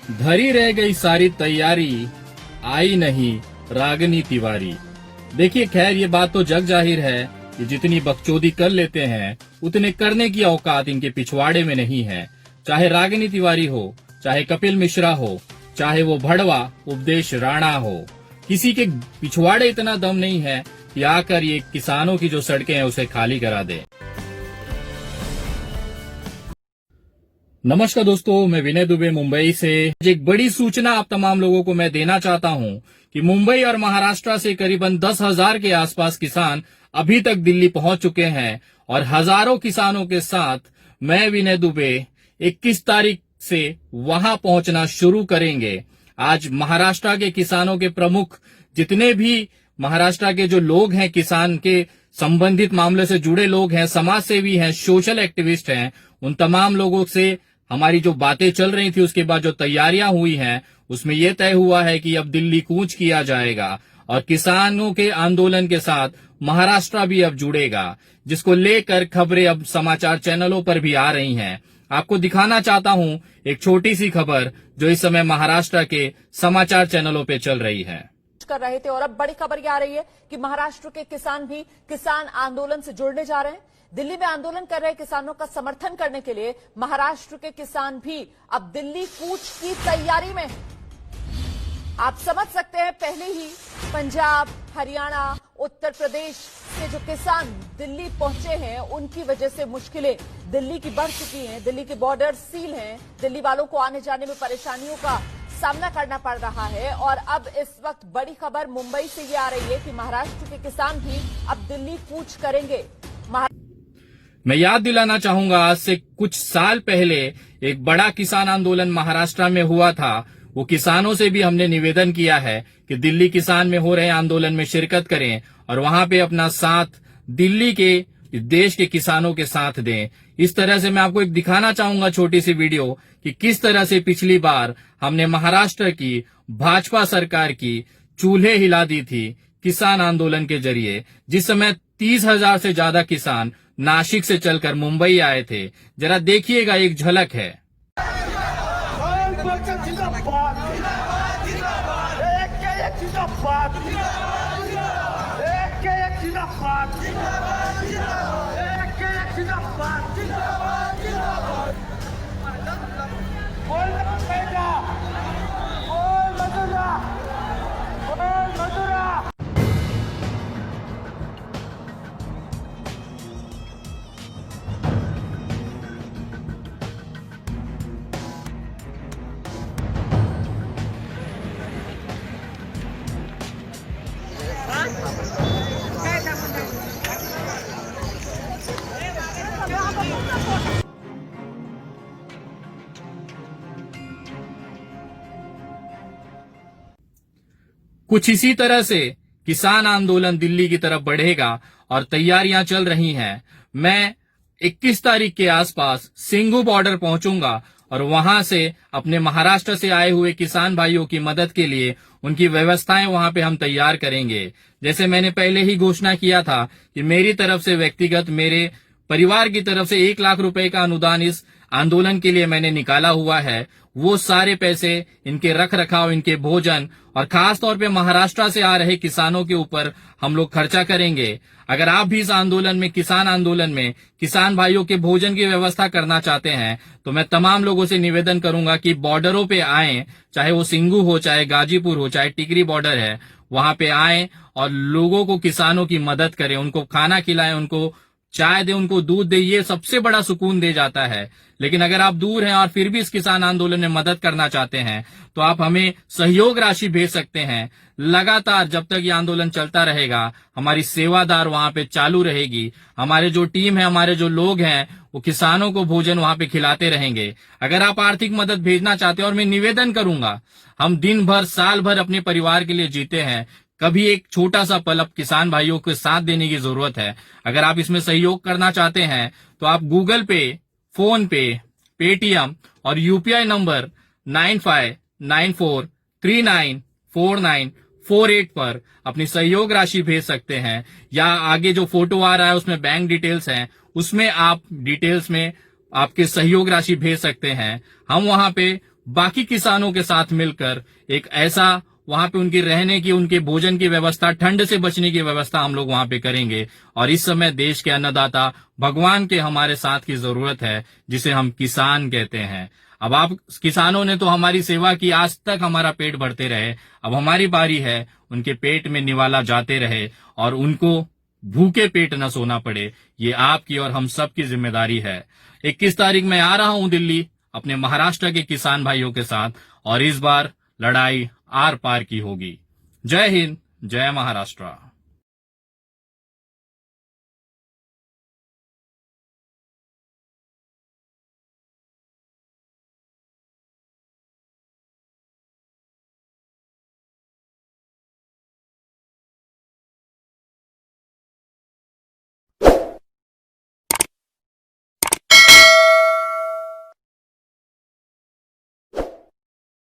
धरी रह गई सारी तैयारी, आई नहीं रागनी तिवारी। देखिए, खैर ये बात तो जग जाहिर है कि जितनी बकचोदी कर लेते हैं उतने करने की औकात इनके पिछवाड़े में नहीं है। चाहे रागिनी तिवारी हो, चाहे कपिल मिश्रा हो, चाहे वो भड़वा उपदेश राणा हो, किसी के पिछवाड़े इतना दम नहीं है कि आकर ये किसानों की जो सड़कें हैं उसे खाली करा दे। नमस्कार दोस्तों, मैं विनय दुबे मुंबई से। एक बड़ी सूचना आप तमाम लोगों को मैं देना चाहता हूं कि मुंबई और महाराष्ट्र से करीबन 10,000 के आसपास किसान अभी तक दिल्ली पहुंच चुके हैं और हजारों किसानों के साथ मैं विनय दुबे 21 तारीख से वहां पहुंचना शुरू करेंगे। आज महाराष्ट्र के किसानों के प्रमुख, जितने भी महाराष्ट्र के जो लोग हैं, किसान के संबंधित मामले से जुड़े लोग हैं, समाज सेवी हैं, सोशल एक्टिविस्ट हैं, उन तमाम लोगों से हमारी जो बातें चल रही थी, उसके बाद जो तैयारियां हुई हैं, उसमें यह तय हुआ है कि अब दिल्ली कूच किया जाएगा और किसानों के आंदोलन के साथ महाराष्ट्र भी अब जुड़ेगा, जिसको लेकर खबरें अब समाचार चैनलों पर भी आ रही हैं। आपको दिखाना चाहता हूं एक छोटी सी खबर जो इस समय महाराष्ट्र के समाचार चैनलों पे चल रही है। कर रहे थे और अब बड़ी खबर ये आ रही है कि महाराष्ट्र के किसान भी किसान आंदोलन से जुड़ने जा रहे हैं। दिल्ली में आंदोलन कर रहे किसानों का समर्थन करने के लिए महाराष्ट्र के किसान भी अब दिल्ली कूच की तैयारी में हैं। आप समझ सकते हैं, पहले ही पंजाब, हरियाणा, उत्तर प्रदेश से जो किसान दिल्ली पहुंचे हैं, उनकी वजह से मुश्किलें दिल्ली की बढ़ चुकी हैं। दिल्ली के बॉर्डर सील हैं, दिल्ली वालों को आने जाने में परेशानियों का सामना करना पड़ रहा है। और अब इस वक्त बड़ी खबर मुंबई से ये आ रही है कि महाराष्ट्र के किसान भी अब दिल्ली कूच करेंगे। मैं याद दिलाना चाहूंगा, आज से कुछ साल पहले एक बड़ा किसान आंदोलन महाराष्ट्र में हुआ था। वो किसानों से भी हमने निवेदन किया है कि दिल्ली किसान में हो रहे आंदोलन में शिरकत करें और वहां पे अपना साथ दिल्ली के, देश के किसानों के साथ दें। इस तरह से मैं आपको एक दिखाना चाहूंगा छोटी सी वीडियो कि किस तरह से पिछली बार हमने महाराष्ट्र की भाजपा सरकार की चूल्हे हिला दी थी किसान आंदोलन के जरिए, जिस समय 30,000 से ज्यादा किसान नासिक से चलकर मुंबई आए थे। जरा देखिएगा, एक झलक है। कुछ इसी तरह से किसान आंदोलन दिल्ली की तरफ बढ़ेगा और तैयारियां चल रही हैं। मैं 21 तारीख के आसपास सिंघू बॉर्डर पहुंचूंगा और वहां से अपने महाराष्ट्र से आए हुए किसान भाइयों की मदद के लिए उनकी व्यवस्थाएं वहां पे हम तैयार करेंगे। जैसे मैंने पहले ही घोषणा किया था कि मेरी तरफ से व्यक्तिगत, मेरे परिवार की तरफ से 1 लाख रुपए का अनुदान इस आंदोलन के लिए मैंने निकाला हुआ है। वो सारे पैसे इनके रख रखाव, इनके भोजन और खास तौर पे महाराष्ट्र से आ रहे किसानों के ऊपर हम लोग खर्चा करेंगे। अगर आप भी इस आंदोलन में, किसान आंदोलन में किसान भाइयों के भोजन की व्यवस्था करना चाहते हैं, तो मैं तमाम लोगों से निवेदन करूंगा कि बॉर्डरों पे आएं, चाहे वो सिंघू हो, चाहे गाजीपुर हो, चाहे टिकरी बॉर्डर है, वहां पे आएं और लोगों को, किसानों की मदद करें, उनको खाना खिलाएं, उनको चाय दे, उनको दूध दे। ये सबसे बड़ा सुकून दे जाता है। लेकिन अगर आप दूर हैं और फिर भी इस किसान आंदोलन में मदद करना चाहते हैं, तो आप हमें सहयोग राशि भेज सकते हैं। लगातार जब तक ये आंदोलन चलता रहेगा, हमारी सेवादार वहां पे चालू रहेगी। हमारे जो टीम है, हमारे जो लोग हैं, वो किसानों को भोजन वहां पे खिलाते रहेंगे। अगर आप आर्थिक मदद भेजना चाहते हैं, और मैं निवेदन करूंगा, हम दिन भर, साल भर अपने परिवार के लिए जीते हैं, कभी एक छोटा सा पल अब किसान भाइयों को साथ देने की जरूरत है। अगर आप इसमें सहयोग करना चाहते हैं, तो आप गूगल पे, फोन पे, पेटीएम और यूपीआई नंबर 9594394948 पर अपनी सहयोग राशि भेज सकते हैं। या आगे जो फोटो आ रहा है उसमें बैंक डिटेल्स हैं, उसमें आप डिटेल्स में आपके सहयोग राशि भेज सकते हैं। हम वहां पे बाकी किसानों के साथ मिलकर एक ऐसा वहां पे उनकी रहने की, उनके भोजन की व्यवस्था, ठंड से बचने की व्यवस्था हम लोग वहां पे करेंगे। और इस समय देश के अन्नदाता भगवान के हमारे साथ की जरूरत है, जिसे हम किसान कहते हैं। अब आप किसानों ने तो हमारी सेवा की, आज तक हमारा पेट भरते रहे। अब हमारी बारी है उनके पेट में निवाला जाते रहे और उनको भूखे पेट न सोना पड़े। ये आपकी और हम सब की जिम्मेदारी है। 21 तारीख में आ रहा हूं दिल्ली अपने महाराष्ट्र के किसान भाइयों के साथ, और इस बार लड़ाई आर पार की होगी। जय हिंद, जय महाराष्ट्र।